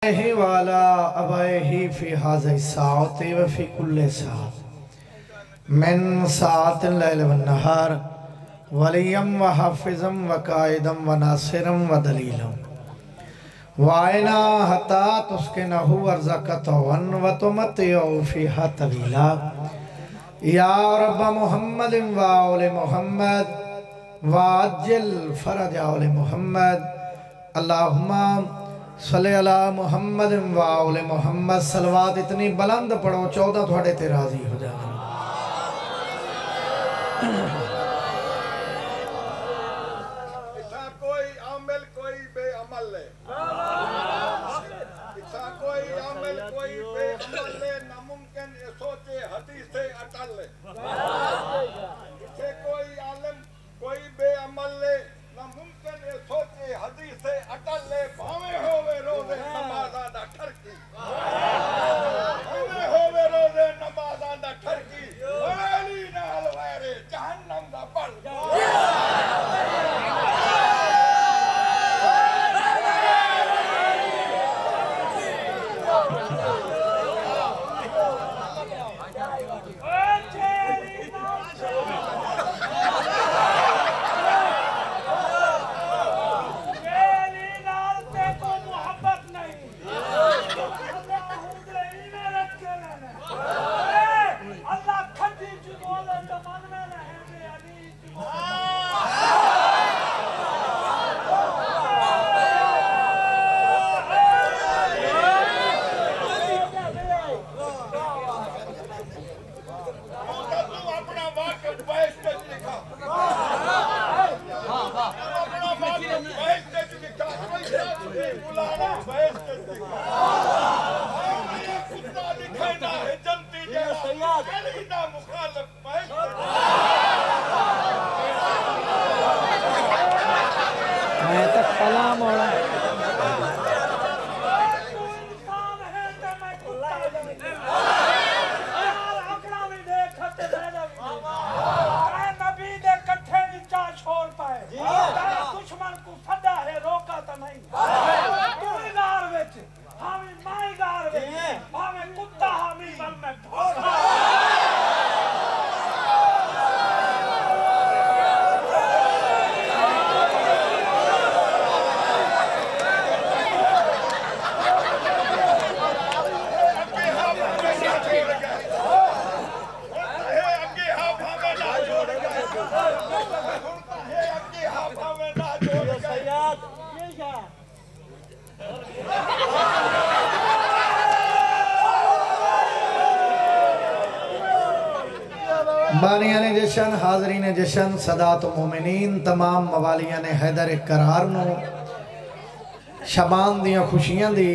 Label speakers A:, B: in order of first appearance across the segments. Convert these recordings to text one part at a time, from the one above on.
A: ہی والا ابائہی فی حاضر ساعت و فی کل ساعت من ساعت اللیل والنہار ولیم و حافظم و قائدم و ناصرم و دلیلم وائنا حتا تسکنہو ارزقتون و تمتعو فیہا طویلا یا رب محمد و آل محمد واجل فرج آل محمد اللہم صلی اللہ محمد و آل محمد صلوات اتنی بلند پڑھو 14 تھوڑے تے راضی ہو جائیں
B: اتھا کوئی عامل کوئی بے عمل لے اتھا کوئی عامل کوئی بے عمل لے ناممکن سوچے حدیث سے اٹل لے اتھے کوئی عالم کوئی بے عمل لے ناممکن سوچے حدیث سے اٹل لے بھاوے ہوئے روزے نمازاں دا ٹھرکی بھاوے ہوئے روزے نمازاں دا ٹھرکی ویلی نال ویرے جہنم دا پڑھ
A: میں تک سلام ہو رہا ہے بانیان جشن حاضرین جشن صدات و مومنین تمام موالیان حیدر قرار نو شبان دیاں خوشیاں دی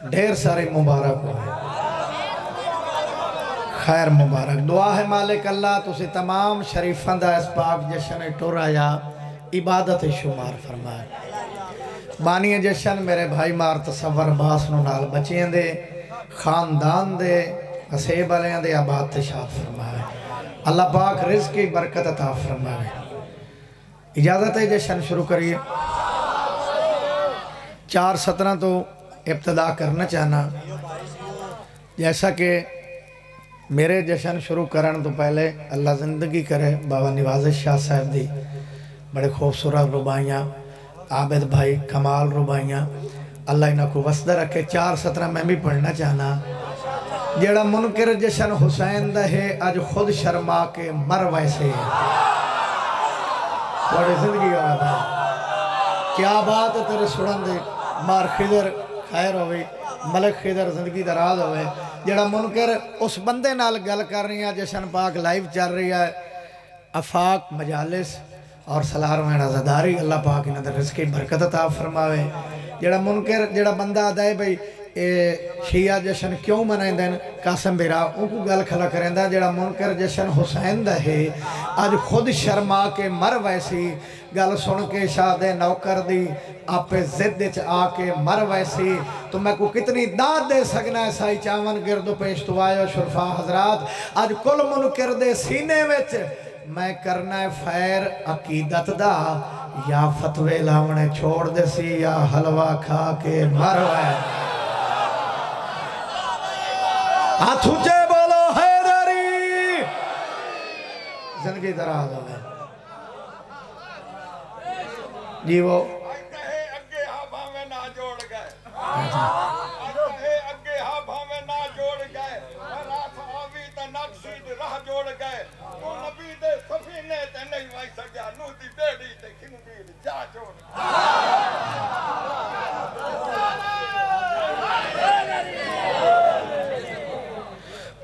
A: ڈھیر سارے مبارک ہوئے خیر مبارک دعا ہے مالک اللہ تُسے تمام شریفان دا اس پاک جشن ٹور آیا عبادت شمار فرمائے بانی جشن میرے بھائی مار تصور باس نو نال بچیں دے خاندان دے حسیب علیاں دے آباد تشاف فرمائے اللہ پاک رزق کی برکت عطا فرمائے اجازت ہے جشن شروع کریے 4:17 تو ابتدا کرنا چاہنا جیسا کہ میرے جشن شروع کرن تو پہلے اللہ زندگی کرے بابا نواز شاہ صاحب دی بڑے خوبصورت ربائیاں عابد بھائی کمال ربائیاں اللہ انہاں کو وسدہ رکھے 4:17 میں بھی پڑھنا چاہنا جیڑا منکر جشن حسین دا ہے آج خود شرما کے مر ویسے بڑی زندگی ہوگا بھائی کیا بات ہے تیرے سڑن دے مار خضر خیر ہوئی ملک خضر زندگی دراز ہوئے جیڑا منکر اس بندے نال گل کر رہی ہے جشن پاک لائیو چل رہی ہے افاق مجالس اور سلار وینہ زداری اللہ پاک انہاں در رزقی برکت عطا فرماوے جیڑا منکر جیڑا بندہ دائے بھئی شیعہ جشن کیوں منائیں دین قاسم بیرا ان کو گل کھلا کریں دا جیڑا منکر جشن حسین دا ہے آج خود شرما کے مر ویسی گل سن کے شاہ نوکر دی آپ زد آ کے مر ویسی تو میں کو کتنی داد دے سکنا ہے سائی چاون گردو پیش تو آئے شرفا حضرات آج کل منکر دے سینے وچ میں کرنا ہے فیر عقیدت دا یا فتوے لاونے چھوڑ دے سی یا حلوہ کھا کے مر ویسی ہاتھ اونچے بولو حیدری زندگی دراز ہوئے جی وہ
B: اگے ہاں بھاویں نہ جوڑ گئے اگے ہاں بھاویں نہ جوڑ گئے رات آوی تا نقصید راہ جوڑ گئے تو نبی دے سفینے تے نہیں وائی سکیا نو دی بیڑی تے کھنگیر جا جوڑ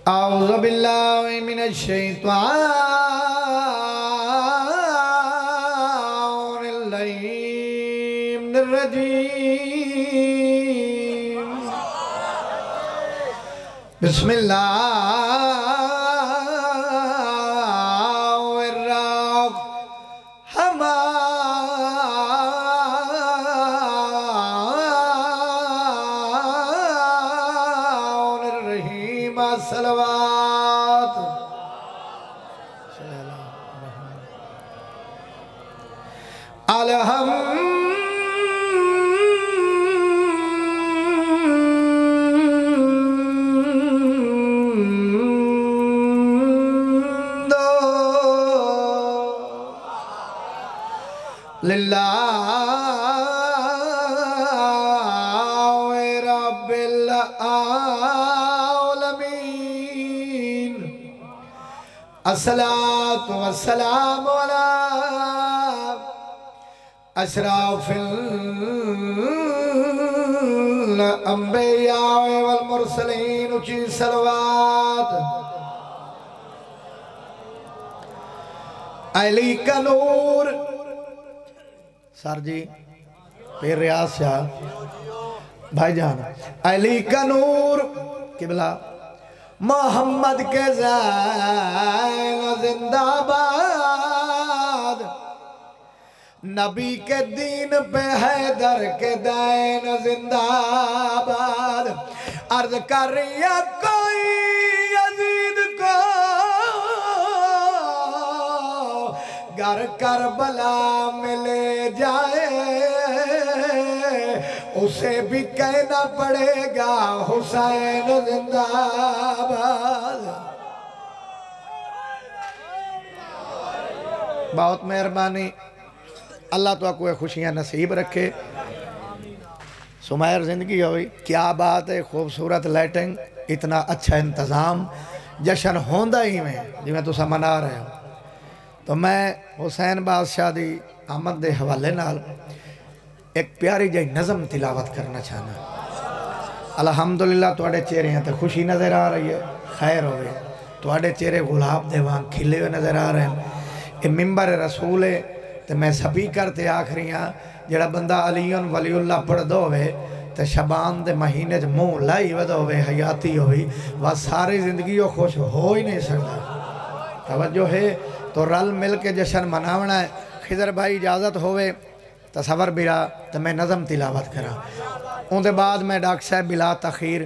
A: اعوذ باللہ من الشیطان اللعین الرجیم بسم اللہ صلوات الحمد للہ رب العالمین الصلاة والسلام على اشراف الانبیاء والمرسلین اچھی صلوات علی کا نور سر جی پیر ریاض شاہ بھائی جان علی کا نور قبلہ محمد کے زین زندہ باد نبی کے دین پہ حیدر کے دین زندہ باد عرض کر رہی کوئی یزید کو گر کربلا میں لے جائے اسے بھی کہنا پڑے گا حسین زندہ باد بہت مہربانی اللہ تو آپ کو خوشیاں نصیب رکھے سمیر زندگی ہوئی کیا بات ہے خوبصورت لائٹنگ اتنا اچھا انتظام جشن ہوندہ ہی میں جی میں تو سا منا رہے ہوں تو میں حسین بادشاہ دی آمد دے حوالے نال ایک پیاری جائی نظم تلاوت کرنا چاہنا الحمدللہ توڑے چہرے ہیں تو خوشی نظر آ رہی ہے خیر ہوئے توڑے چہرے گلاب دے وہاں کھلے ہوئے نظر آ رہے ہیں یہ ممبر رسول ہے تو میں سپیکر تے آکھری ہاں جڑا بندہ علیون ولی اللہ پڑھ دو ہوئے تو شبان دے مہینے جو موں لائی ودو ہوئے حیاتی ہوئی وہ ساری زندگی ہو خوش ہو ہی نہیں سکتا توجہ ہے تو رل مل کے جشن مناونا ہے خضر بھائی اجازت ہوئے تصور بلا تو میں نظم تلاوت کرا ان دے بعد میں ڈاکٹر صاحب بلا تخیر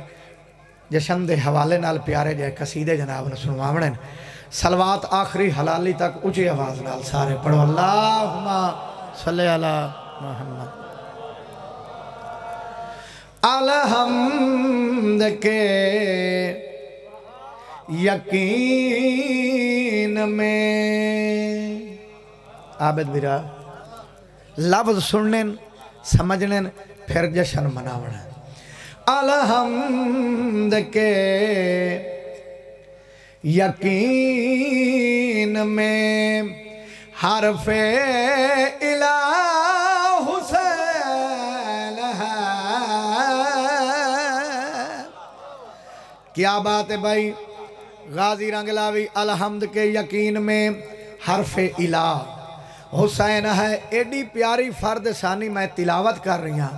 A: جشن دے حوالے نال پیارے جائے قصیدے جناب نے سنواونے صلوات آخری حلالی تک اچھی آواز نال سارے پڑھو اللہم صلی علی محمد الحمد کے یقین میں عابد برا لفظ سنن سمجھنن پھر جشن مناونا الحمد کے یقین میں حرف الہ حسین ہے کیا بات ہے بھائی غازی رنگلاوی الحمد کے یقین میں حرف الہ حسین ہے ایڈی پیاری فرد ثانی میں تلاوت کر رہی ہوں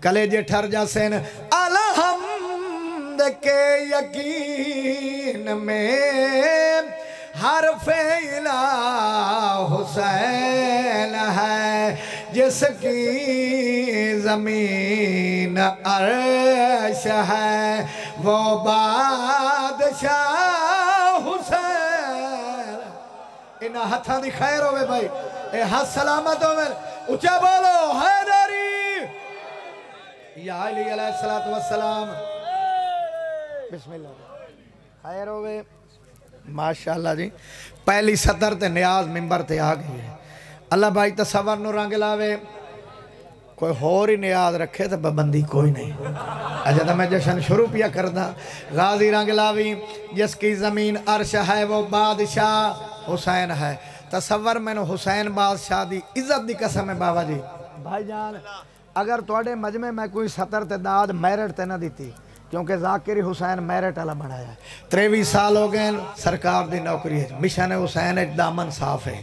A: کلیجے ٹھر جاسین الحمد کے یقین میں حرف الہ حسین ہے جس کی زمین عرش ہے وہ بادشاہ حسین انہا ہتھاں دی خیر ہوئے بھائی اے ہاتھ سلامت ہوئے اچھا بولو حیدری یا علی علیہ السلام بسم اللہ خیر ہوئے ماشاءاللہ جی پہلی سطر تے نیاز ممبر تے آ گئی ہے اللہ بھائی تصور نو رنگ لاوے کوئی ہور ہی نیاز رکھے تو پابندی کوئی نہیں اچھا تو میں جشن شروع پیا کردہ غازی رنگ لاوی جس کی زمین عرش ہے وہ بادشاہ حسین ہے تصور میں نے حسین بادشاہ دی عزت دی قسم ہے بابا جی بھائی جان اگر توڑے مجمع میں کوئی سطر تے داد میرٹ تے نہ دیتی کیونکہ ذاکری حسین میرٹ اللہ بڑھایا ہے 23 سال ہو گئے سرکار دی نوکری ہے مشن حسین دامن صاف ہے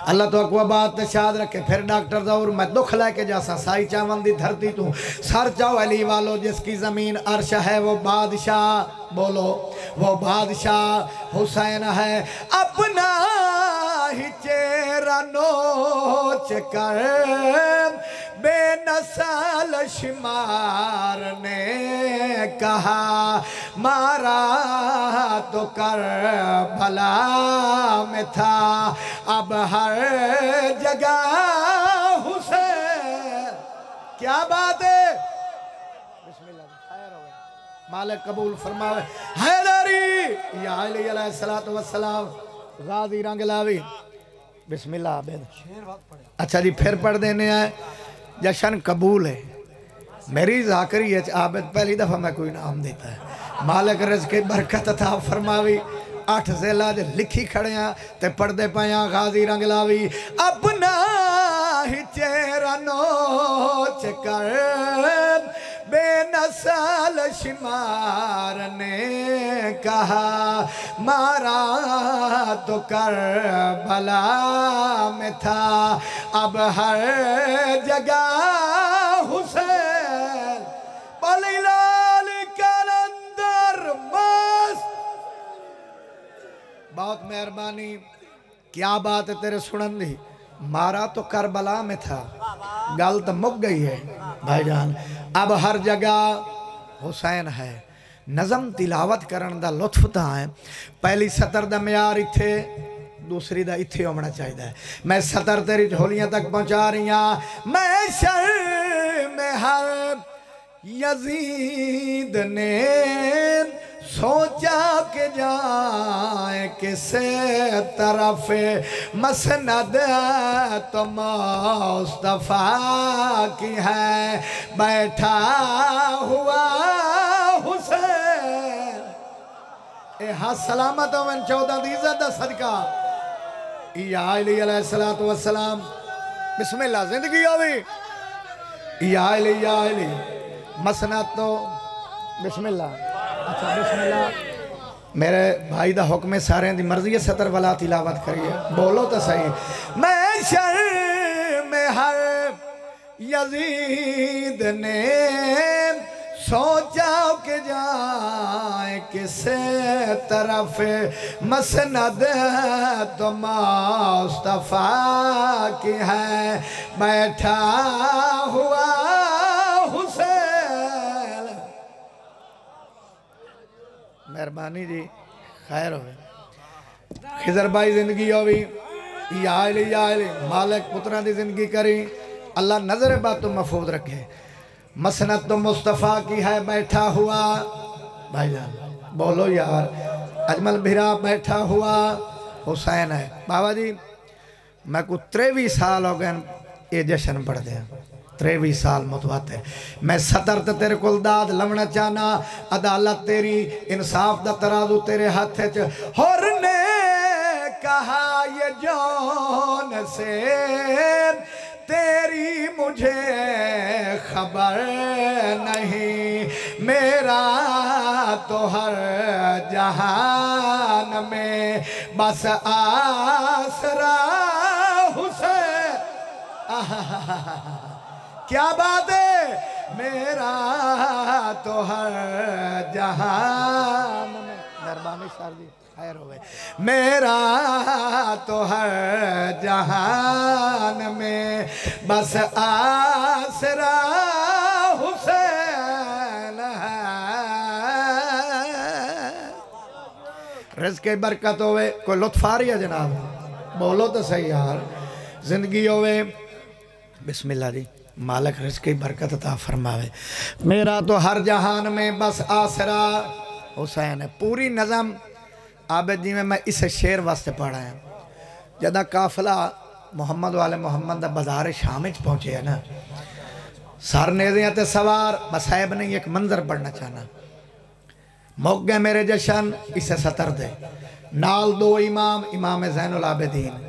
A: اللہ تو اقوى بات شاد رکھے پھر ڈاکٹر ظہور میں دکھ لے کے جاسا سائی چاون دی دھرتی تو سر چاو علی والو جس کی زمین عرش ہے وہ بادشاہ بولو وہ بادشاہ حسین ہے اپنا ہی چہرہ نوچ کر بے نسل شمار نے کہا مارا تو کربلا میں تھا اب ہر جگہ حسین کیا بات ہے بسم اللہ خیر ہوئے مالک قبول فرماوے حیدری یا علی علیہ السلام غازی رنگ لاوی بسم اللہ عبید اچھا جی پھر پڑھ دینے آئے جشن قبول ہے میری ذاکری ہے عابد پہلی دفعہ میں کوئی نام دیتا ہے مالک رزق برکت عطا فرماوی 8 ضلع جو لکھی کھڑے ہیں تے پڑھ دے پایا غازی رنگ لاوی اپنا ہی چہرہ نوچ کر بے نسل شمار نے کہا مارا تو کربلا میں تھا اب ہر جگہ حسین بلی لال کلندر مست بہت مہربانی کیا بات ہے تیرے سنن دی مارا تو کربلا میں تھا گل تو مک گئی ہے بھائی جان اب ہر جگہ حسین ہے نظم تلاوت کرن دا لطف تا ہے پہلی سطر دا معیار اتھے دوسری دا اتھے ہونا چاہیے ہے میں سطر تیری جھولیاں تک پہنچا رہی ہوں میں شرم ہر یزید نے سوچا کہ جائیں کس طرف مسند تو مصطفیٰ کی ہے بیٹھا ہوا حسین اے ہاں سلامت و من 14 دی عزت دا صدقہ یا علی علیہ السلام بسم اللہ زندگی ہوئی یا علی مسند تو بسم اللہ اچھا بسم اللہ میرے بھائی دا حکم سارے دی مرضی سطر والا تلاوت کریے بولو تو صحیح میں شرم ہر یزید نے سوچا کہ جائیں کس طرف مسند تو مصطفیٰ کی ہے بیٹھا ہوا حسین مہربانی جی خیر ہوئے خضر بھائی زندگی ہوئی یا علی مالک پتران دی زندگی کری اللہ نظر بات تو محفوظ رکھے مسند تو مصطفیٰ کی ہے بیٹھا ہوا بھائی جان بولو یار اجمل بھیرا بیٹھا ہوا حسین ہے بابا جی میں کو 23 سال ہو گئے یہ جشن پڑھ دیا 23 سال متوات ہے میں سطر تے تیرے کل داد لمنا چاہنا عدالت تیری انصاف دا ترازو تیرے ہاتھ ہے اور نے کہا یہ جون سے تیری مجھے خبر نہیں میرا تو ہر جہان میں بس آسرا حسین کیا بات ہے میرا تو ہر جہان میں مہربانی سردی خیر ہوئے میرا تو ہر جہان میں بس آسرا حسین ہے رزق برکت ہوئے کوئی لطف آ رہی ہے جناب بولو تو صحیح یار زندگی ہوئے بسم اللہ جی مالک رزق برکت عطا فرماوے میرا تو ہر جہان میں بس آسرا حسین ہے پوری نظم عابد جی میں اس شعر واسطے پڑھا ہے جدہ قافلہ محمد والے محمد دا بازار شام وچ پہنچے ہے نا سار نیزیاں تے سوار بسائب نے ایک منظر پڑھنا چاہنا موق گئے میرے جشن اسے سطر دے نال دو امام زین العابدین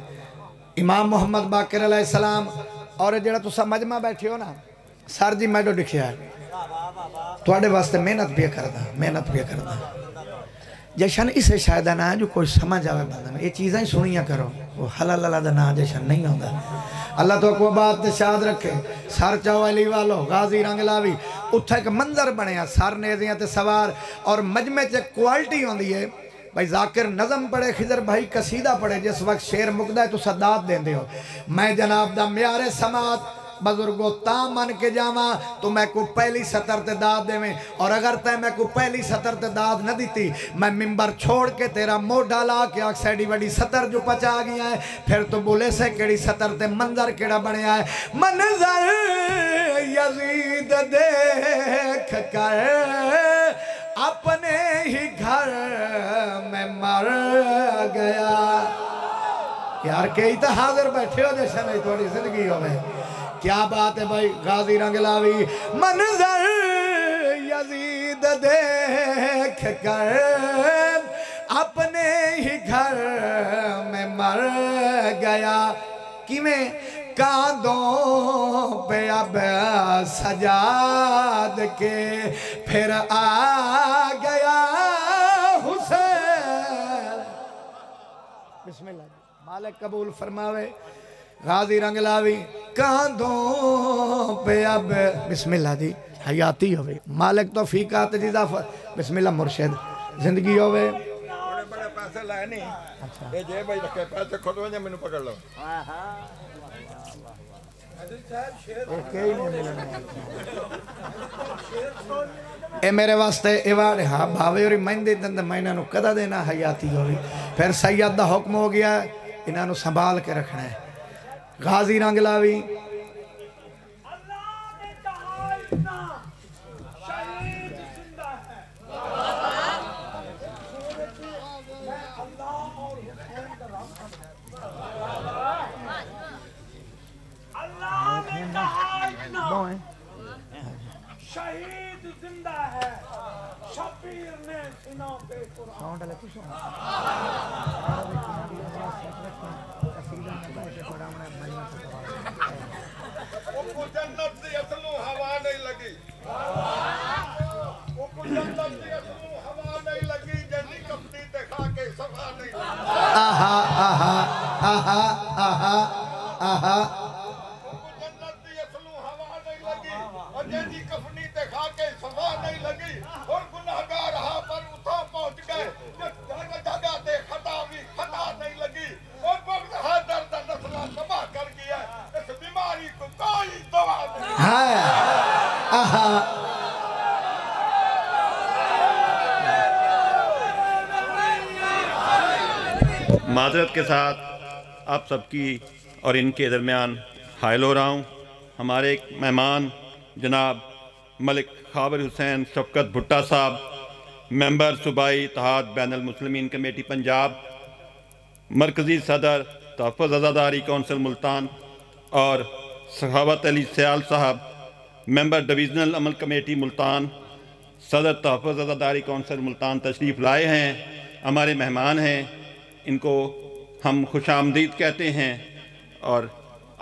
A: امام محمد باقر علیہ السلام اور جڑا تو سا مجمع بیٹھے ہو نا سر جی میں جو لکھیا ہے تواڈے واسطے محنت بھی کردا جشن اسے شاید نہ جو کوئی سمجھ آوے بندہ میں یہ چیزیں سنیاں کرو وہ حلال اللہ دا نا جشن نہیں ہوتا اللہ تو کو بات شاد رکھے سار چوالی والو غازی رنگلاوی اتھا ایک منظر بنیا سار نیزیاں تے سوار اور مجمع چے کوالٹی ہوندی ہے بھائی ذاکر نظم پڑھے خضر بھائی قصیدہ پڑھے جس وقت شعر مقدہ ہے تو صدات دیں دے ہو میں جناب دا میار سماعت بزرگو تا من کے جاما تو میں کو پہلی سطر تے داد دے میں اور اگر تے میں کو پہلی سطر تے داد نہ دیتی میں ممبر چھوڑ کے تیرا موڑ ڈالا کہ آگ سیڈی وڈی سطر جو پچا گیا ہے پھر تو بولے سے کیڑی سطر تے منظر کیڑا بنیا ہے منظر یزید دیکھ کر اپنے ہی گھر میں مر گیا یار کئی تا حاضر بیٹھے ہو جیسے نہیں تھوڑی زندگی ہو میں کیا بات ہے بھائی غازی رنگلاوی منظر یزید دیکھ کر اپنے ہی گھر میں مر گیا کیویں کاندوں پہ اب سجاد کے پھر آ گیا حسین بسم اللہ مالک قبول فرماوے غازی رنگلاوی کاندوں پہ اب بسم اللہ دی حیاتی ہوئے مالک توفیقات جیزا بسم اللہ مرشد زندگی ہوئے
B: بڑے بڑے پیسے لائے نہیں یہ جے بھائی رکھے پیسے کھوٹ ہوئے میں نو پکڑ لو اے میرے واسطے ایوارے ہاں بھاوے اور مہندے دند مہینہ نو قدہ دینا حیاتی ہوئی پھر سید دا حکم ہو گیا انہاں نو سنبھال کے رکھنا ہے غازی رنگلاوی
C: اللہ نے کہا اتنا شہید زندہ ہے میں اللہ اور حسین کا رابطہ اللہ نے کہا اتنا شہید زندہ ہے شبیر نے سنا پہ قرآن
B: وہ جنت دی اصلوں ہوا نہیں لگی وہ جنت دی اصلوں ہوا نہیں لگی جنی کپتی تے کھا کے صفا نہیں لگی
A: آہا آہا آہا آہا آہا
B: جنت دی اصلوں ہوا نہیں لگی اور جنی کفنی تے کھا کے صفا نہیں لگی اور گناہگار ہاں پر اتھا پہنچ گئے جگہ تے خطا بھی خطا نہیں لگی اور بغض حیدر دا نسلہ تباہ کر گیا اس بیماری کو کوئی دوا نہیں
A: ہائے آہا
D: معذرت کے ساتھ آپ سب کی اور ان کے درمیان حائل ہو رہا ہوں ہمارے ایک مہمان جناب ملک خاور حسین شفقت بھٹا صاحب ممبر صوبائی اتحاد بین المسلمین کمیٹی پنجاب مرکزی صدر تحفظ عزاداری کونسل ملتان اور سخاوت علی سیال صاحب ممبر ڈویژنل عمل کمیٹی ملتان صدر تحفظ عزاداری کونسل ملتان تشریف لائے ہیں ہمارے مہمان ہیں ان کو ہم خوش آمدید کہتے ہیں اور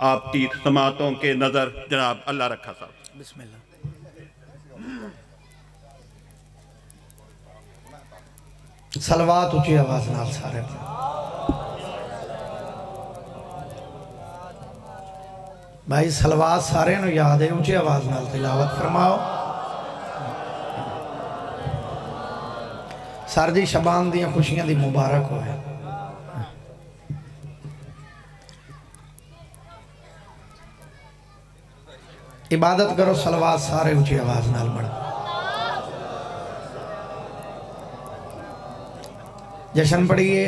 D: آپ کی سماعتوں کے نظر جناب اللہ رکھا صاحب
A: بسم اللہ سلوات اچھی آواز نال سارے بھائی سلوات سارے نو یاد ہے اچھی آواز نال تلاوت فرماؤ سر جی شبان دیاں خوشیاں دی مبارک ہوئے عبادت کرو سلوات سارے اچھی آواز نال بڑھ جشن پڑھئے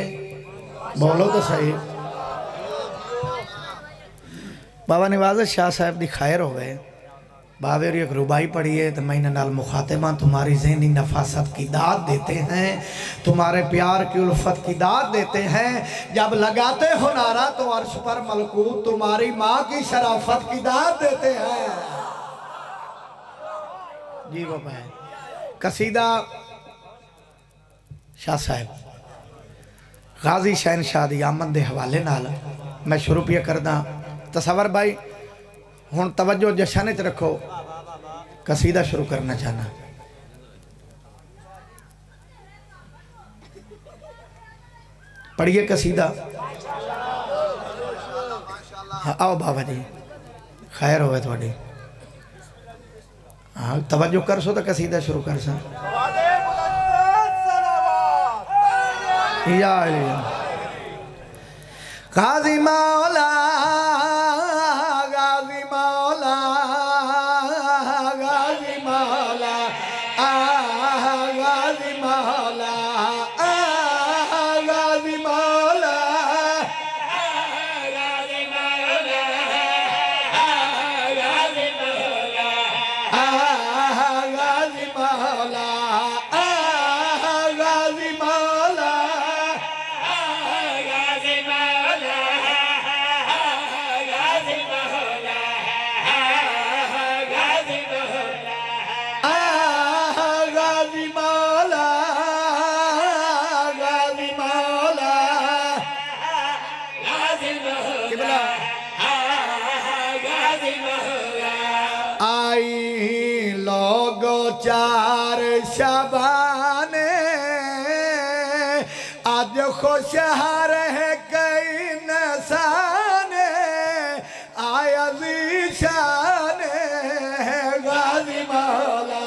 A: بولو تو صحیح بابا نواز شاہ صاحب دی خیر ہوئے باویر ایک ربائی پڑھی ہے تو میں انہیں نال مخاطبہ تمہاری ذہنی نفاست کی داد دیتے ہیں، تمہارے پیار کی الفت کی داد دیتے ہیں، جب لگاتے ہو نعرہ تو عرش پر ملکوت تمہاری ماں کی شرافت کی داد دیتے ہیں۔ جی وہ میں قصیدہ شاہ صاحب غازی شہنشاہ دی آمد دے حوالے نال میں شروع پیا کردہ تصور بھائی ہون توجہ جشانے چ رکھو قصیدہ شروع کرنا چاہنا پڑھئے قصیدہ آؤ بابا جی خیر ہوئے تھوڑی توجہ کر سو تو قصیدہ شروع کر سا یا علی غازی مولا غازی مولا غازی مولا غازی مولا غازی مولا غازی مولا غازی مولا غازی مولا غازی مولا آئی لوگو چار شبانے آج خوشحال ہے کئی نسانے آئی عزیشان غازی مولا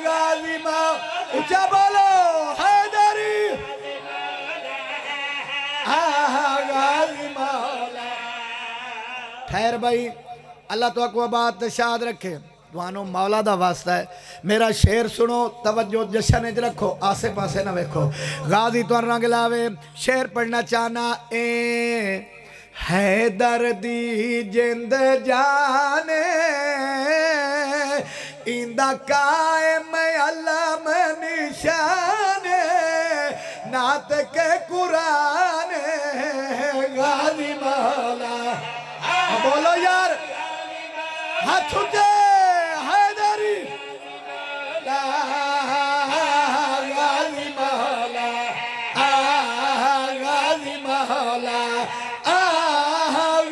A: غازی مولا اچھا بولو حیدری غازی مولا ٹھہر بھائی اللہ تو اکوہ بات شاد رکھے دوانوں مولا دا واسطہ ہے میرا شعر سنو توجہ جشن اج رکھو آسے پاسے نہ ویکھو غازی تو رنگ لاوے شعر پڑھنا چاہنا اے حیدر دی جند جانے اندہ قائم علم نشانے نعت کے قرآن غازی مولا بولو یار ہاتھ اٹھے حیدری غازی مولا غازی مولا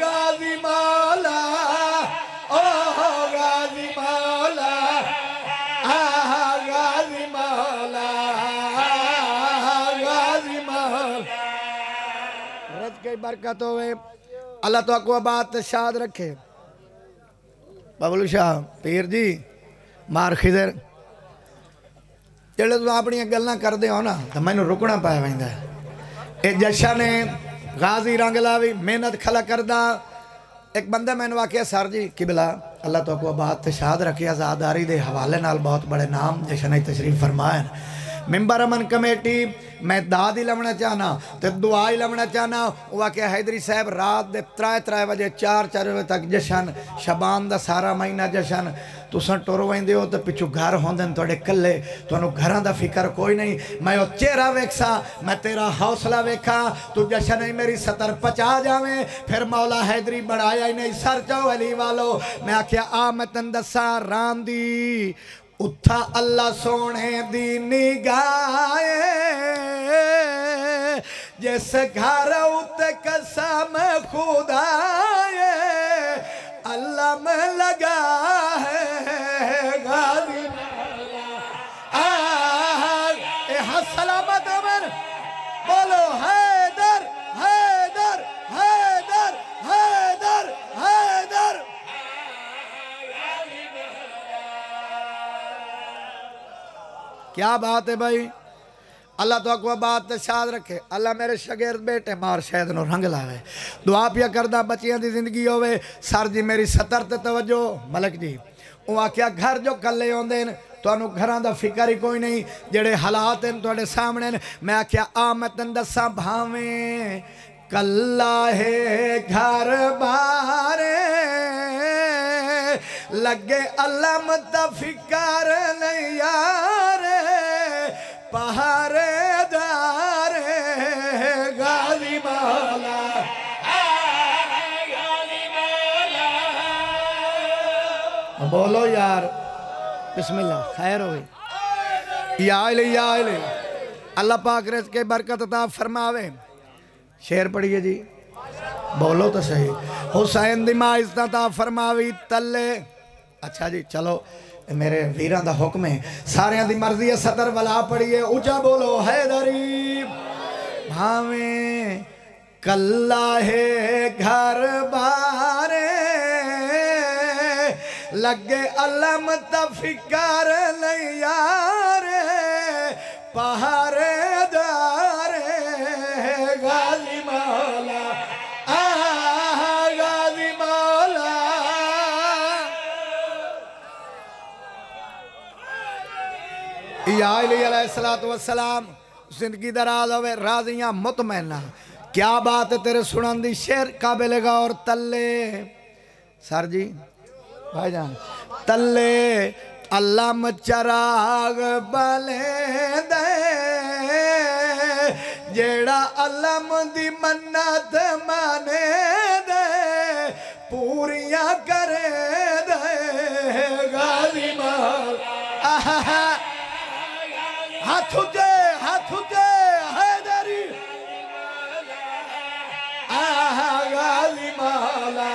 A: غازی مولا غازی مولا غازی مولا غازی مولا رج کی برکت ہوئے اللہ تو اکوہ بات شاد رکھے بابلو شاہ پیر جی مار خضر جلے تو اپنی گلنا کر دے ہو نا تو میں نے رکنا پایا ویندہ اے جشا نے غازی رنگ لاوی محنت کھلا کردہ ایک بندہ میں نے واقعہ سار جی قبلہ اللہ تو اکوہ بات شاد رکھے آزاداری دے حوالے نال بہت بڑے نام جشن تشریف فرمائیں ممبر امن کمیٹی میں داد ہی لمنا چاہنا تو دعا ہی لمنا چاہنا واقعہ حیدری صاحب رات دے 3 بجے 4 بجے تک جشن شبان دا سارا مہینہ جشن تو سن ٹورو ویندے ہو تو پچھو گھر ہوندن توڑے کلے تو انہوں گھران دا فکر کوئی نہیں میں او چہرہ ویکسا میں تیرا حوصلہ ویکھا تو جشن ہی میری 70 50 جاویں پھر مولا حیدری بڑھایا ہی نہیں سر چاو علی والو میں آکھیا آمتن دسا راندی اتھا اللہ سونے دی نگاہے جس گھر ات قسم خدایے اللہ میں لگا ہے غازی سلامت امن بولو حیدر حیدر حیدر حیدر حیدر کیا بات ہے بھائی اللہ تو اکوہ بات شاد رکھے اللہ میرے شگرد بیٹے مار شاید نو رنگ لاوے دعا پیا کردہ بچیاں دی زندگی ہوئے سر جی میری 70 تے توجہ ملک جی وہاں کیا گھر جو کلے ہوندے تو انہوں گھران دا فکر ہی کوئی نہیں جڑے حالات ہیں تو اڑے سامنے میں کیا آمتن دسا بھاویں کلہ ہے گھر بارے لگے علم تفکر نہیں یار پہارے دار غازی مولا بولو یار بسم اللہ خیر ہوئی یا علی یا علی اللہ پاک رزق کے برکت عطا فرماوے شعر پڑھئے جی بولو تو صحیح حسین دی ماں عزت عطا فرماوی تلے اچھا جی چلو میرے ویران دا حکم ہے سارے دی مرضی ہے سطر ولا پڑھئے اونچا بولو حیدری بھاویں کلہ ہے گھر بارے لگے علم تفکر نہیں یار پہارے دار غازی مولا غازی مولا یا علیہ السلام زندگی دراز ہوئے راضیاں مطمئنہ کیا بات ہے تیرے سنن دی شعر قابل غور تلے سر جی بھائی جان تلے علم چراغ بلے دے جیڑا علم دی منت مانے دے پوریاں کرے دے غازی مولا ہاتھ اٹھے حیدری غازی مولا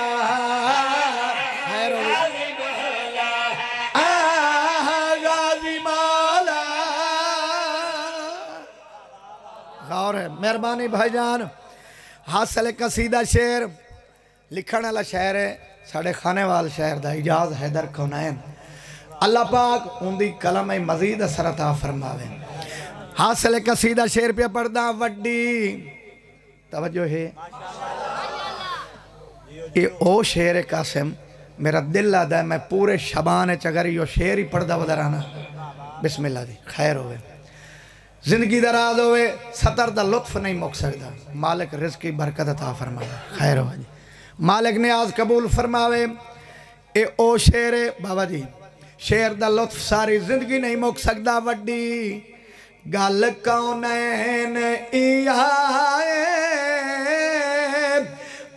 A: غور ہے مہربانی بھائی جان حاصل قصیدہ شعر لکھن والا شعر ہے ساڑھے خانے وال شعر دا اجاز حیدر کونین اللہ پاک ان دی کلم مزید اثر عطا فرماوے حاصل قصیدہ شعر پہ پڑھدا وڈی توجہ ہے یہ او شعر قاسم میرا دل لادا ہے میں پورے شبان چگر یہ شعر ہی پڑھدا ودرانا بسم اللہ دی خیر ہوئے زندگی دراز ہوئے سطر دا لطف نہیں مک سکتا مالک رزق کی برکت عطا فرماوے خیر ہو جی مالک نے آز قبول فرماوے اے او شعر بابا جی شعر دا لطف ساری زندگی نہیں مک سکتا وڈی گل کونین ای آئے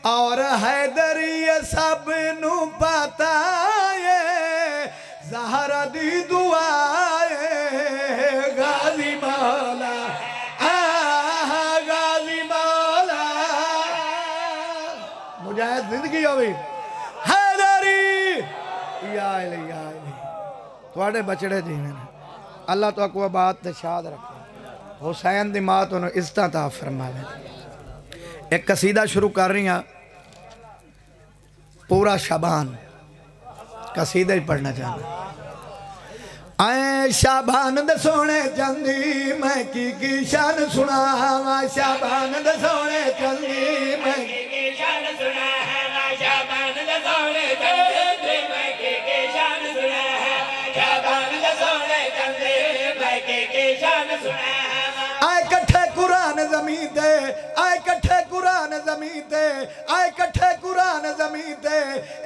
A: اور حیدری سب نو پاتا ہے زہرہ دی دعائے غازی مولا غازی مولا مجاہد زندگی ہوئی حیدری یا علی یا علی تواڈے بچڑے جی میں اللہ تو اکوہ بات تے شاد رکھے حسین دی ماں تو انہوں عزتہ تا فرمائے ایک قصیدہ شروع کر رہی ہیں پورا شبان قصیدہ ہی پڑھنا چاہنا آئے شابان دے سونے چندی میں کی شان سنا شابان دے سونے چندی میں کی شان سنا شابان دے سونے چندی میں کی شان سنا شابان دے سونے چندی میں کی شان سنا آئے کٹھے قرآن زمین دے آئے کٹھے قرآن زمین دے آئے کٹھے قرآن زمین دے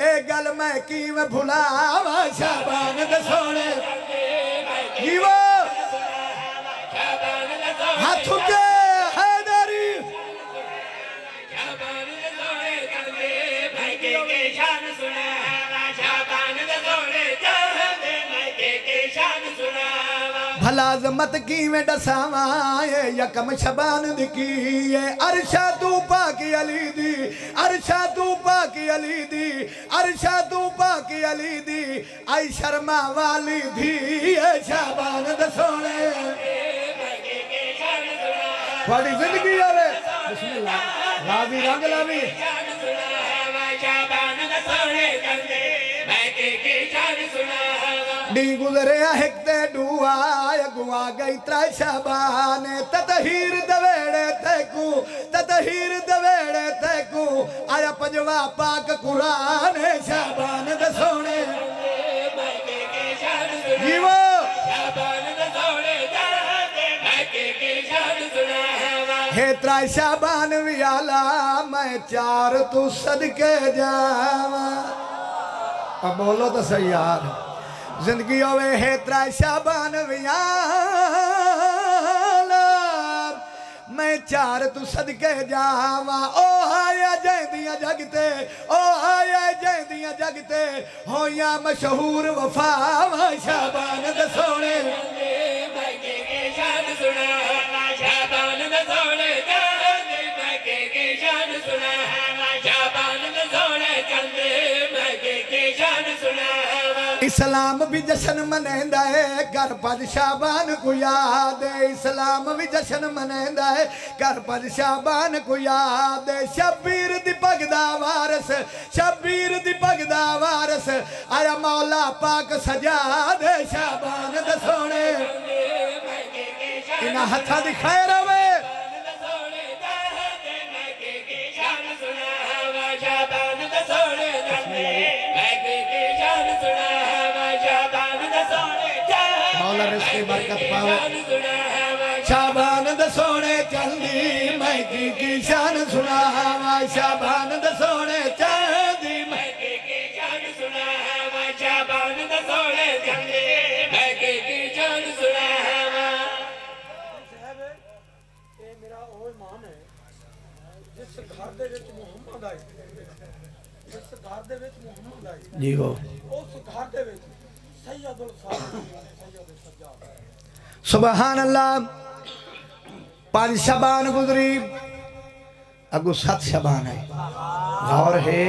A: اے گل میں کی میں بھلاوا شابان دے سونے جیوہ ہاتھ اٹھے حیدری بھلا عظمت کی میں ڈساواں یکم شبان دکھی عرشہ تو پاکی علی دی عرشہ تو پاکی علی دی عرشہ تو پاکی علی دی آئی شرما والی دی شابان دسونے بڑی زندگی آوے بسم اللہ غازی رنگ لاوی ڈی گزرے ہکتے ڈوا گوا گئی ترا شابان تطہیر دویڑے تیکو تطہیر دویڑے تیکو آیا پنجوا پاک قرآن شابان دسونے جیوہ ہے ترا شابان ویالا میں چار تو صدقے جاواں اب بولو تو صحیح یار زندگی ہوئے ہے ترائے شابان ویالا میں چار تو صدقے جاواں او آیا جیندیاں جگتے او آیا جیندیاں جگتے ہویاں مشہور وفاواں شابان دے سونے
E: شان سنا شابان دے سونے شان سنا شابان دے سونے چندے میں شان سنا
A: اسلام بھی جشن منیندہ ہے کر پد شابان کو یاد ہے اسلام بھی جشن منیندہ ہے کر پد شابان کو یاد ہے شبیر دی پگدا وارس شبیر دی پگدا وارس آیا مولا پاک سجا دے شابان دے سونے انہا ہتھا دی خیر ہوئے مولا رزقی برکت پاوے شابان دے سونے چندی میں کی شان سنا شابان دے سونے چندی میں
E: شان سنا شابان دے سونے چندی میں شان سنا
C: یہ میرا وہ ایمان ہے جس گھر دے وچ محمد آئی جس گھر دے وچ محمد آئی
A: جی ہو
C: اس گھر دے وچ سید الصالحین سید السجاد
A: سبحان اللہ 5 شبان گزری اگو 7 شبان ہے غور ہے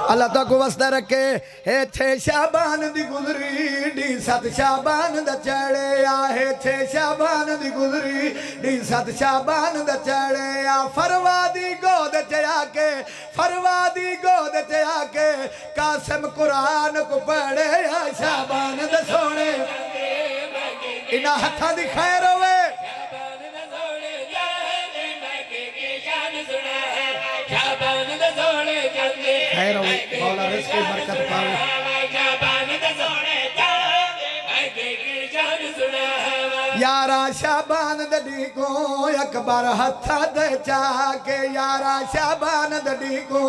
A: اللہ تاکو وسطہ رکھے ہے 6 شابان دی گزری ڈی 7 شابان دا چڑے ہے 6 شابان دی گزری ڈی 7 شابان دا چڑے فروادی گود چیا کے فروادی گود چیا کے قاسم قرآن کو پڑھے شابان دا سونے انہا ہتھا دی خیر ہوئے خیر ہوئے مولا رزقی برکت پاوے یارا شابان دڑی کو اکبر ہتھا دے چاکے یارا شابان دڑی کو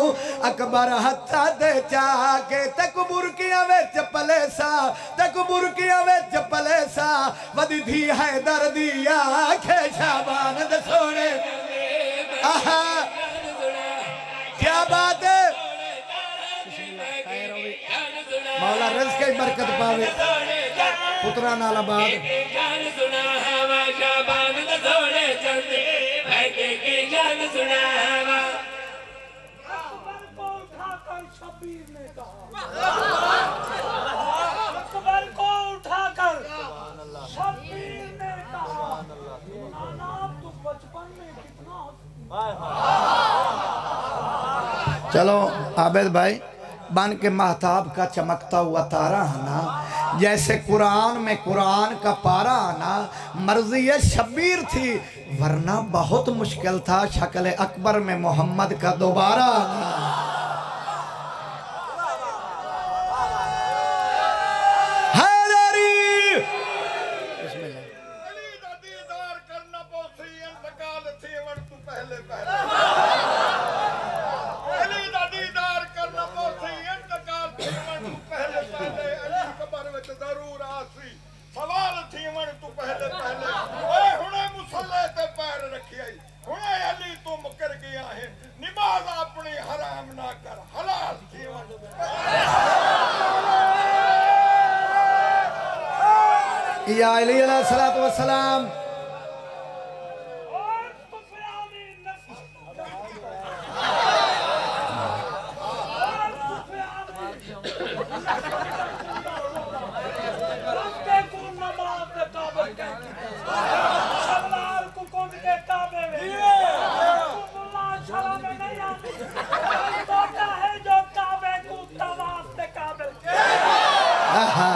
A: اکبر ہتھا دے چاکے تکبر کیا ویچ پلیسا تکبر کیا ویچ پلیسا ودی دھی ہے دردیا کھے شابان دے سونے آہا کیا بات ہے مولا رزق کی برکت پاوے پترہ نالا بعد
C: اکبر کو اٹھا کر شبیر نے کہا اکبر کو اٹھا کر شبیر نے کہا نانا تو بچپن میں کتنا
A: چلو عابد بھائی بن کے مہتاب کا چمکتا ہوا تارا آنا جیسے قرآن میں قرآن کا پارا آنا مرضی شبیر تھی ورنہ بہت مشکل تھا شکل اکبر میں محمد کا دوبارہ آنا
B: علی دا دیدار کرنا پوسی انتقال تھی ون تو پہلے پہلے علی دا دیدار کرنا پوسی انتقال تھی ون تو پہلے پہلے علی قبر وچ ضرور آسی سوال تھی ون تو پہلے پہلے اے ہنے مسلح تے پیر رکھی آئی ہنے علی تو مکر گیا ہے نماز اپنی حرام نہ کر حلال تھی ون
A: یا علی علیہ السلام
C: اور سفیانی نسل رکھتے کو نماز دے کعبے شلوار کو کون کے کعبے میں اللہ شرع میں نہیں آتی موقع ہے جو کعبے کو طواف دے کعبے
A: آہا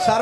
A: سر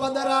A: 15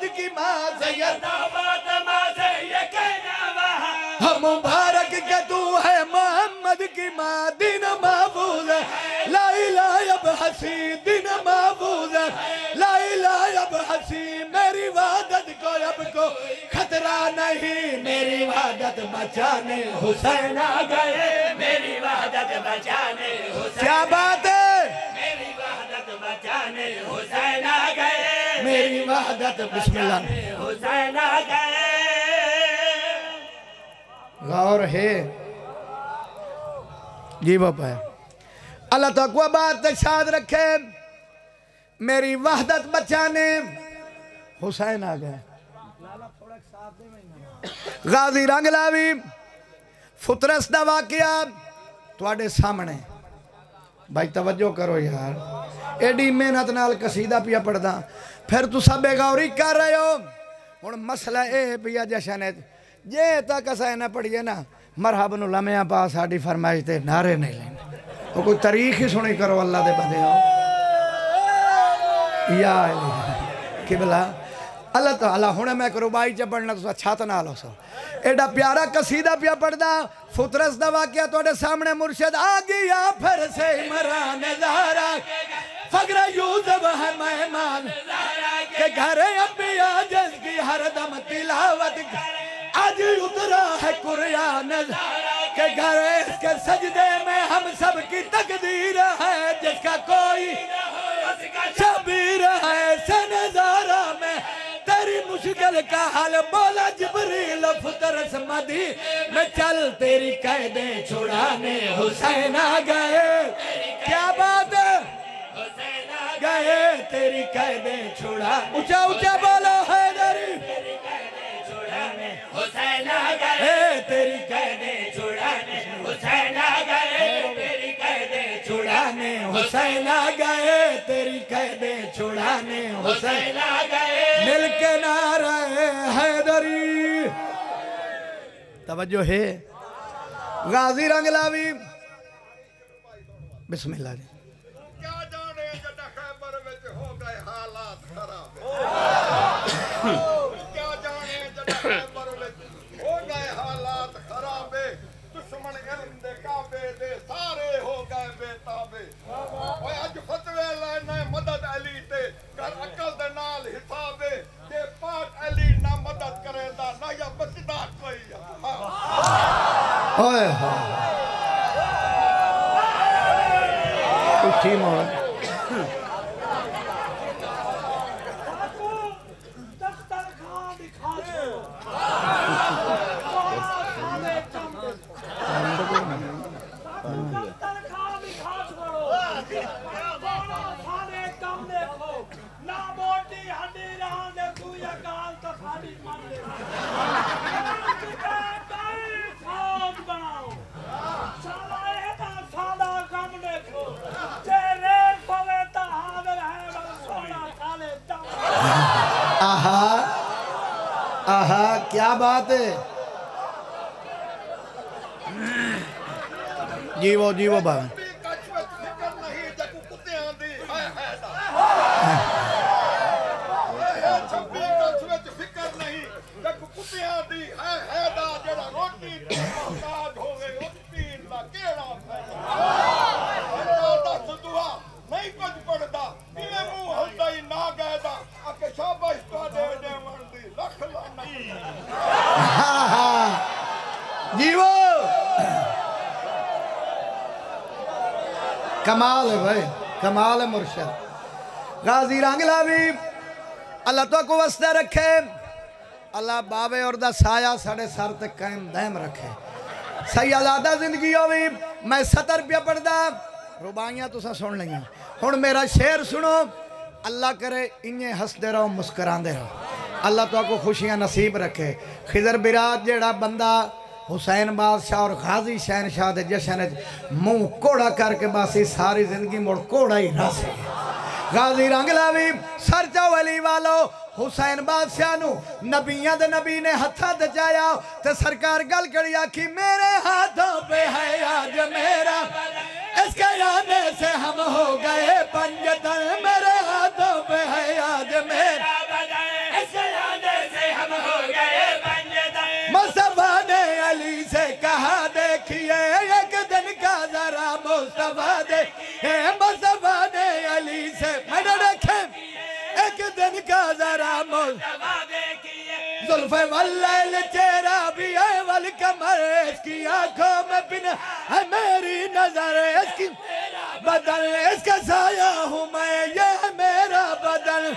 A: محمد کی ماں سیدہ
E: فاطمہ سے یہ کہنا وہاں
A: ہم مبارک کہ تو ہے محمد کی ماں دین محفوظ ہے لا الہ اب حسی دین محفوظ ہے لا الہ اب حسی میری وحدت کو اب کو خطرہ نہیں میری وحدت بچانے حسین آ گئے
E: میری وحدت بچانے حسین
A: کیا بات ہے
E: میری وحدت بچانے حسین آ گئے
A: میری وحدت بسم اللہ
E: حسین آ گئے
A: غور ہے جی باپا ہے اللہ تقوی بات تک شاد رکھے میری وحدت بچانے حسین آ گئے غازی رنگلاوی فطرس دا واقعہ تواڈے سامنے بھائی توجہ کرو یار ایڈی محنت نال قصیدہ پیا پڑھدا پھر تو سب غوری کر رہے ہو ہن مسئلہ اے پیا جشن جے تک اساں نہ پڑھیے نا مرحبا نو لمحیاں پا ساڈی فرمائش تے نعرے نہیں لینے وہ کوئی تاریخ ہی سنی کرو اللہ دے بندے ہو یا الہ قبلہ اللہ تعالیٰ ہونے میں کرو بائی جب پڑھنا تو اچھا تو نہ لو سو ایڈا پیارا قصیدہ پیا پڑھدا فطرس دا واقعہ توڑے سامنے مرشد آ گیا پھر سے عمران زہرا فقر یوسف ہے مہمان کہ گھر انبیاء جس کی ہر دم تلاوت آج اترا ہے قرآن کہ گھر اس کے سجدے میں ہم سب کی تقدیر ہے جس کا کوئی شبیر ہے سے نظارہ میں تیری مشکل کا حل بولا جبریل فطرس مدی میں چل تیری قیدیں چھڑانے حسین آ گئے کیا بات ہے گئے تیری قیدیں چھڑا اچھا اچھا بولو حیدری
E: حسین آ گئے
A: تیری
E: قیدیں چھڑانے حسین آ گئے تیری قیدیں
A: چھڑانے حسین آ گئے تیری قیدیں چھڑانے حسین
E: آ گئے
A: مل کے نعرہ حیدری توجہ ہے غازی رنگلاوی بسم اللہ جی
B: کیا جانے جڑا خیبر وچ ہو گئے حالات خراب کیا جانے جڑا خیبر وچ ہو گئے حالات خراب دشمن علم دے کعبے دے سارے ہو گئے بے تابے اوے اج فتوی لینے مدد علی تے کر عقل دے نال حساب تے پاک علی نہ مدد کرے دا نہ یا بچدا کوئی
A: اوئے اٹھی مولا
C: دسترخوان دکھا دو دسترخوان دکھا چھوڑو سارے کم دیکھو نہ موٹی ہڈی رہاں دے تو یا گال تو ساری من لے فوج بناؤ سالہ ایتا سالہ کم دیکھو تیرے پویتا حاضر ہے سونا سالے دم
A: آہا آہا کیا بات ہے جیو بھائی
B: کچھ وچ فکر نہیں جکو کتیاں دی ہے چھپی کچھ وچ فکر نہیں جکو کتیاں دی ہے دا جڑا روٹی محتاج ہوئے اس پین دا کیڑا فائدہ دس دعا نہیں کچھ پڑھدا ایویں منہ ہلدا ہی نہ گئے دا اکے شاباش تواڈے دیوان دی لکھ لانا
A: جیو کمال ہے بھائی کمال ہے مرشد غازی رنگلاوی اللہ تو کو وسطہ رکھے اللہ بابے اور دا سایہ ساڑے سر تک قائم دائم رکھے صحیح آزادہ زندگی ہوئی میں سطر پہ پڑھدا ربائیاں تو سا سن لیں ہون میرا شعر سنو اللہ کرے انہیں ہس دے رہو مسکران دے رہو اللہ تو کو خوشیاں نصیب رکھے خضر براد جیڑا بندہ حسین بادشاہ اور غازی شہنشاہ دے جشن منہ کوڑا کر کے باسی ساری زندگی مڑ کوڑا ہی راسے غازی رنگلاوی سرچہ ولی والو حسین بادشاہ نو نبیان دے نبی نے ہتھا دے جایا تے سرکار گل کری آکھی میرے ہاتھوں پہ ہے آج میرا اس کے آنے سے ہم ہو گئے پنجتن میرے ہاتھوں پہ ہے آج میرا اس کے ہے واللیل چہرہ بھی ہے والقمر اس کی آنکھوں میں بنا ہے میری نظر اس کی بدن اس کا سایہ ہوں میں یہ ہے میرا بدن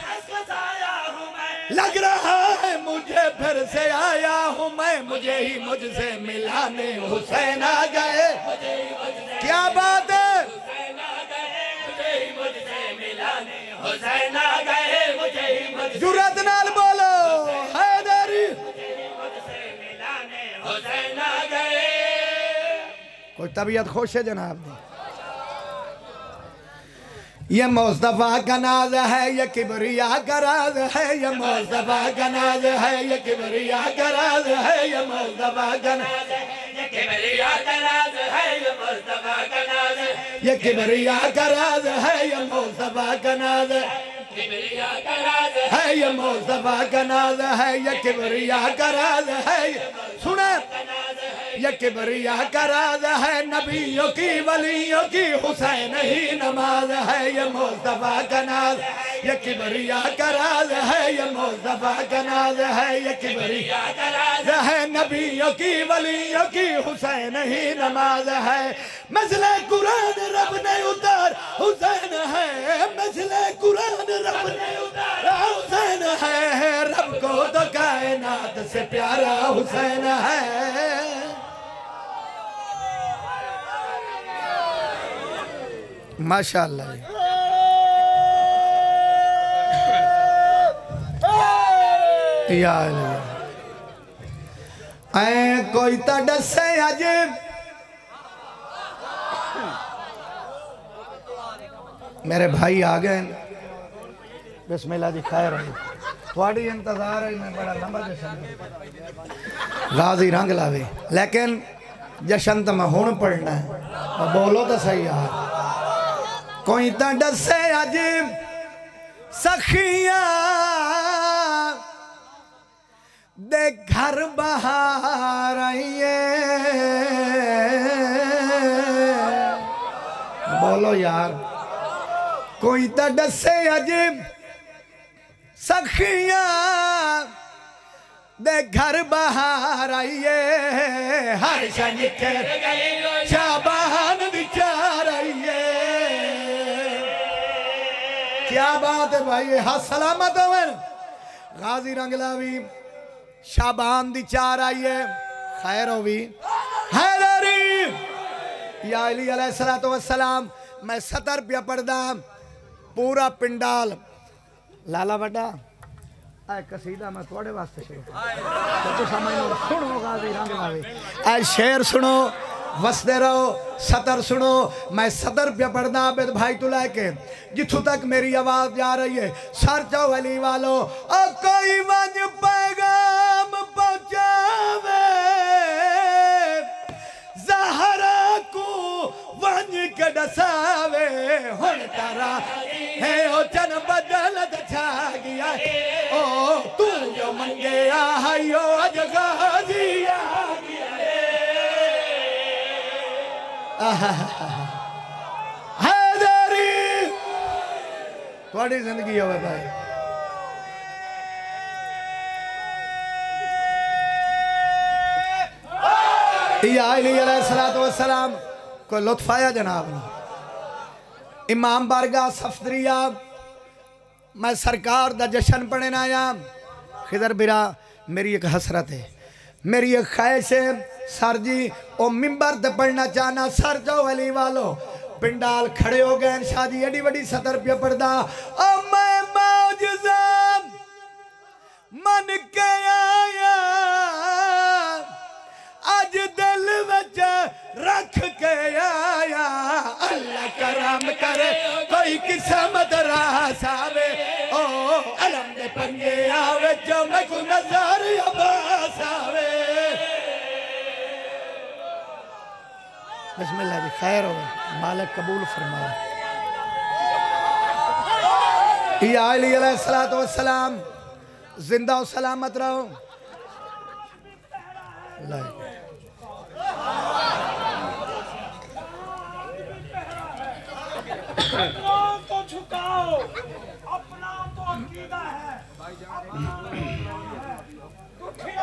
A: لگ رہا ہے مجھے پھر سے آیا ہوں میں مجھے ہی مجھ سے ملانے حسین آ گئے کیا بات ہے جرات نال بولو حیدری کوئی طبیعت خوش ہے جناب دی یہ مصطفیٰ کا ناز ہے یہ کبریاء کا راز ہے یہ مصطفیٰ کا ناز ہے یہ کبریاء کا راز ہے یہ مصطفیٰ کا ناز ہے یہ کبریاء کا راز ہے یہ مصطفیٰ کا ناز ہے یہ کبریاء کا راز ہے یہ مصطفیٰ کا ناز ہے یہ مصطفیٰ کا ناز ہے یہ کبریاء کا راز ہے سنیں یہ کبریاء کا راز ہے نبیوں کی ولیوں کی حسین ہی نماز ہے یہ مصطفیٰ کا ناز یہ کبریاء کا راز ہے یہ مصطفیٰ کا ناز ہے یہ کبریاء کا راز ہے نبیوں کی ولیوں کی حسین ہی نماز ہے مثل قرآن رب نے اتار حسین ہے مثل قرآن رب نے اتار حسین ہے رب کو تو کائنات سے پیارا حسین ہے ماشاءاللہ یا اللہ اے کوئی تا ڈسے عجیب میرے بھائی آگئے بسم اللہ جی خیر ہے تھوڑی انتظار ہے میں بڑا لمبا جشن غازی رنگ لاوے لیکن جشن تو میں ہون پڑھنا ہے اور بولو تو صحیح ہے کوئی تا ڈسے عجیب سخیاں دے گھر بہار آئیے بولو یار کوئی تا ڈسے عجیب سخیاں دے گھر بہار آئیے ہر شنکر شابان بچار آئیے کیا بات ہے بھائی ہاتھ سلامت ہوئے غازی رنگلاوی شابان دی چار آئیے خیر ہوئی حیدری یا علی علیہ السلام میں 70 روپیہ پڑھدا پورا پنڈال لالا بڑا اے قصیدہ میں تھوڑے واسطے شروع تو سمجھو سنو غازی رنگلاوی اے شعر سنو وسدے رہو سطر سنو میں 70 روپیہ پڑھنا عابد بھائی تو لائے کے جتھو تک میری آواز جا رہی ہے سر چاو علی والو او کوئی ونج پیغام پہنچاوے زہرا کو ونج کے ڈساوے ہن تارا ہے او چن بدلت چھا گیا او تو جو منگے آئیو اج غازی آگیا حیدری تھوڑی زندگی ہوئے بھائی یا علیہ السلام کوئی لطف آیا جناب امام بارگاہ صفدریہ میں سرکار دا جشن پڑھنے آیا خضر برا میری ایک حسرت ہے میری ایک خواہش ہے سر جی او ممبر تے پڑھنا چاہنا سر جاؤ علی والو پنڈال کھڑے ہو گئے شاہ جی ایڈی وڈی 70 روپیہ پڑھدا او میں معجزہ من کے آیا آج دل وچ رکھ کے آیا اللہ کرم کرے کوئی قسمت راس آوے او علم دے پنجے آوے جو میں کو نظر عباس آوے بسم اللہ جی خیر ہو مالک قبول فرمائے یا علی علیہ السلام زندہ و سلامت رہو
C: اپنا تو جھکاؤ اپنا تو عقیدہ ہے اپنا تو ہے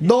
A: 2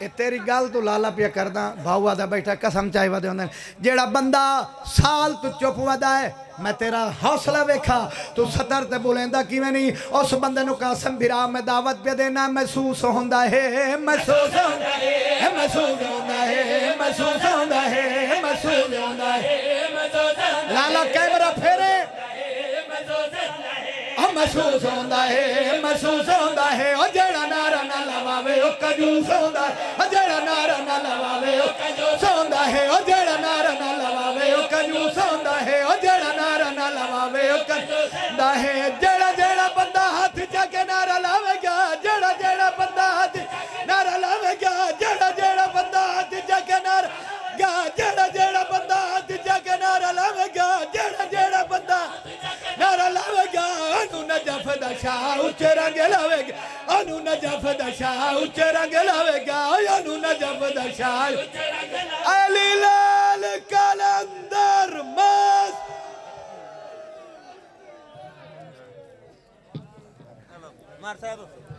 A: یہ تیری گل تو لالا پیا کردہ بھاؤ آدھا بیٹھا قسم چاہی ودے ہوندے جیڑا بندہ سال تو چپ ودا ہے میں تیرا حوصلہ ویکھا تو سطر تے بولندہ کی میں نہیں اس بندے نو قاسم بھرا میں دعوت پہ دینا محسوس ہوندہ ہے محسوس ہوندہ ہے محسوس ہوندہ ہے محسوس ہوندہ ہے محسوس ہوندہ ہے لالا کیمرہ پھیرے محسوس ہوندہ ہے محسوس ہوندہ ہے او جیڑا نارا نہ لواوے او کنجوس ہوندہ ہے او جیڑا نارا نہ لواوے او کنجوس ہوندہ ہے او جیڑا نارا نہ لواوے او کنجوس ہوندہ ہے او جیڑا نارا نہ لواوے او کنجوس ہوندہ ہے جیڑا جیڑا بندہ ہاتھ جا کے نارا لاوے گا جیڑا جیڑا بندہ ہاتھ نارا لاوے گا جیڑا جیڑا بندہ ہاتھ جا کے نارا گا جیڑا جیڑا بندہ ہاتھ جا کے نارا لاوے گا جیڑا جیڑا بندہ نارا لاوے گا انو نجف دا شاہ اچھے رنگ لاوے گا انو نجف دا شاہ اچھے رنگ لاوے گا انو نجف دا شاہ علی لال کلندر مست
F: مار صاحب